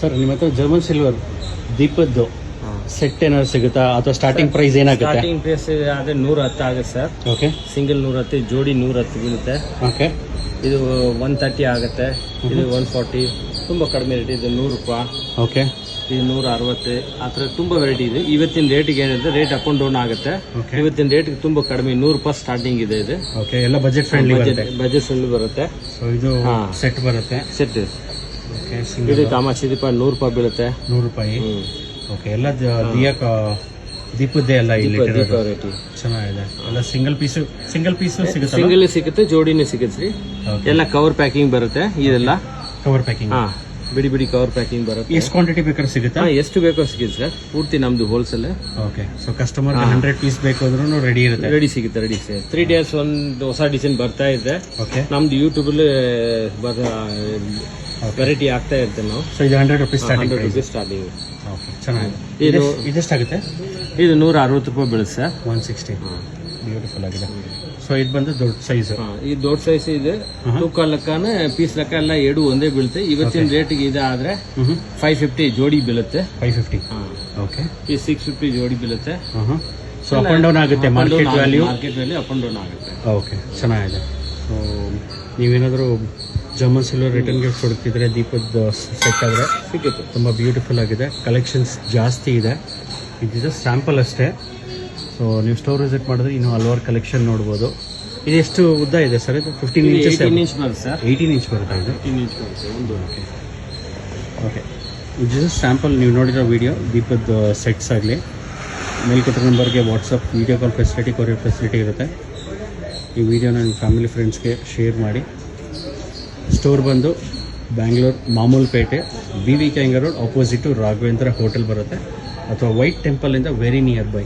Sir ನಿಮ್ಮ ಹತ್ರ German silver ದೀಪದ್ದು set ಏನಾದ್ರು ಸಿಗುತ್ತಾ ಅಥವಾ ಸ್ಟಾರ್ಟಿಂಗ್ ಪ್ರೈಸ್ ಏನಾಗುತ್ತೆ? ಸ್ಟಾರ್ಟಿಂಗ್ ಪ್ರೈಸ್ ಆದರೆ 110 ಆಗುತ್ತೆ ಸರ್. ಓಕೆ. ಸಿಂಗಲ್ 110, ಜೋಡಿ 110 ಬೀಳುತ್ತೆ. ಓಕೆ. ಇದು 130 ಆಗುತ್ತೆ, ಇದು 140, ತುಂಬ ಕಡಿಮೆ ರೇಟ್. ಇದು 100 ರೂಪಾಯಿ. ಓಕೆ. ಇದು 160, ಆ ಥರ ತುಂಬ ವೆರೈಟಿ ಇದೆ. ಇವತ್ತಿನ ರೇಟಿಗೆ ಏನಿದೆ ರೇಟ್ ಅಪ್ ಅಂಡ್ ಡೌನ್ ಆಗುತ್ತೆ. ಇವತ್ತಿನ ರೇಟ್ಗೆ ತುಂಬ ಕಡಿಮೆ 100 ರೂಪಾಯಿ ಸ್ಟಾರ್ಟಿಂಗ್ ಇದೆ. ಇದು ಓಕೆ, ಎಲ್ಲ ಬಜೆಟ್ ಫ್ರೆಂಡ್ಲಿ ಬರುತ್ತೆ. ಬಜೆಟ್ ಫ್ರೆಂಡ್ಲಿ ಬರುತ್ತೆ. ಸೊ ಇದು ಸೆಟ್ ಬರುತ್ತೆ. Set okay. ಇದು ಕಾಮಾಕ್ಷಿ ದೀಪ 100 ರೂಪಾಯಿ ಬೀಳುತ್ತೆ. 100 ರೂಪಾಯಿ. ಓಕೆ. ಎಲ್ಲ ದೀಪದ್ದೇ ಎಲ್ಲ ಇಲ್ಲಿ ವೆರೈಟಿ ಚೆನ್ನಾಗಿದೆ. ಎಲ್ಲ ಸಿಂಗಲ್ ಪೀಸು ಸಿಗುತ್ತೆ. ಸಿಂಗಲ್ ಸಿಗುತ್ತೆ, ಜೋಡಿನೇ ಸಿಗುತ್ತೆ ರೀ. ಎಲ್ಲ ಕವರ್ ಪ್ಯಾಕಿಂಗ್ ಬರುತ್ತೆ. ಇದೆಲ್ಲ ಕವರ್ ಪ್ಯಾಕಿಂಗ್. ಬಿಡಿ ಕವರ್ ಪ್ಯಾಕಿಂಗ್ ಬರುತ್ತೆ. ಎಷ್ಟು ಕ್ವಾಂಟಿಟಿ ಬೇಕಾದ್ರೆ ಸಿಗುತ್ತಾ? ಎಷ್ಟು ಬೇಕೋ ಸಿಗುತ್ತೆ ಸರ್. ಪೂರ್ತಿ ನಮ್ದು wholesale. Okay. So customer 100 piece ಬೇಕಾದ್ರೂ ರೆಡಿ ಇರುತ್ತೆ. ರೆಡಿ ಸಿಗುತ್ತೆ. 3 ಡೇಸ್ ಒಂದು ಹೊಸ ಡಿಸೈನ್ ಬರ್ತಾ ಇದೆ. ಓಕೆ. ನಮ್ದು ಯೂಟ್ಯೂಬಲ್ಲಿ ವೆರೈಟಿ ಆಗ್ತಾ ಇರ್ತೇವೆ ನಾವು. ಸೊ ಇದು 100 ರೂಪೀಸ್ ಸ್ಟಾರ್ಟಿಂಗ್. ಓಕೆ, ಚೆನ್ನಾಗಿದೆ. ಇದೆಷ್ಟಾಗುತ್ತೆ? ಇದು 160 ರೂಪಾಯಿ ಬೀಳುತ್ತೆ ಸರ್. 160. ಬ್ಯೂಟಿಫುಲ್ ಆಗಿದೆ. ಸೊ ಇದು ಬಂದು ದೊಡ್ಡ ಸೈಜ್. ಈ ದೊಡ್ಡ ಸೈಜ್ ಇದೆ. ತೂಕ ಲೆಕ್ಕನ ಪೀಸ್ ಲೆಕ್ಕ ಎಲ್ಲ ಎರಡು ಒಂದೇ ಬೀಳುತ್ತೆ. ಇವತ್ತಿನ ರೇಟಿಗೆ ಇದೆ ಆದ್ರೆ 550 ಜೋಡಿ ಬೀಳುತ್ತೆ. 550. ಓಕೆ. ಈ 650 ಜೋಡಿ ಬೀಳುತ್ತೆ. ಸೊ ಅಪ್ ಅಂಡ್ ಡೌನ್ ಆಗುತ್ತೆ. Market value up and down ಆಗುತ್ತೆ. ಓಕೆ, ಚೆನ್ನಾಗಿದೆ. ಸೊ ನೀವೇನಾದರೂ ಜರ್ಮನ್ ಸಿಲ್ವರ್ ರಿಟರ್ನ್ ಗಿಫ್ಟ್ ಹುಡುಕ್ತಿದ್ರೆ ದೀಪದ ಸೆಟ್ ಆದರೆ ಸಿಗುತ್ತೆ. ತುಂಬ ಬ್ಯೂಟಿಫುಲ್ ಆಗಿದೆ. ಕಲೆಕ್ಷನ್ಸ್ ಜಾಸ್ತಿ ಇದೆ. ಇದು ಸ್ಯಾಂಪಲ್ ಅಷ್ಟೇ. ಸೊ ನೀವು ಸ್ಟೋರ್ ವಿಸಿಟ್ ಮಾಡಿದ್ರೆ ಇನ್ನೂ ಹಲವಾರು ಕಲೆಕ್ಷನ್ ನೋಡ್ಬೋದು. ಇದು ಎಷ್ಟು ಉದ್ದ ಇದೆ ಸರ್? ಇದು 15 ಇಂಚಸ್. 18 ಇಂಚ್ ಬರುತ್ತೆ ಸರ್. 18 ಇಂಚ್ ಬರುತ್ತೆ ಇದು. 18 ಇಂಚ್ ಬರುತ್ತೆ ಒಂದು. ಓಕೆ. ಇದು ಸ್ಯಾಂಪಲ್ ನೀವು ನೋಡಿರೋ ವಿಡಿಯೋ ದೀಪದ ಸೆಟ್ಸ್ ಆಗಲಿ ಮೇಲ್ಕೊಟ್ಟಿರೋ ನಂಬರ್ಗೆ WhatsApp video call facility, courier facility ಇರುತ್ತೆ. ಈ ವಿಡಿಯೋನ ನಿಮ್ಮ ಫ್ಯಾಮಿಲಿ ಫ್ರೆಂಡ್ಸ್ಗೆ ಶೇರ್ ಮಾಡಿ. ಸ್ಟೋರ್ ಬಂದು Bangalore Mamulpet BV Kangar road opposite Raghavendra hotel ಬರುತ್ತೆ, ಅಥವಾ ವೈಟ್ ಟೆಂಪಲಿಂದ ವೆರಿ ನಿಯರ್ ಬೈ.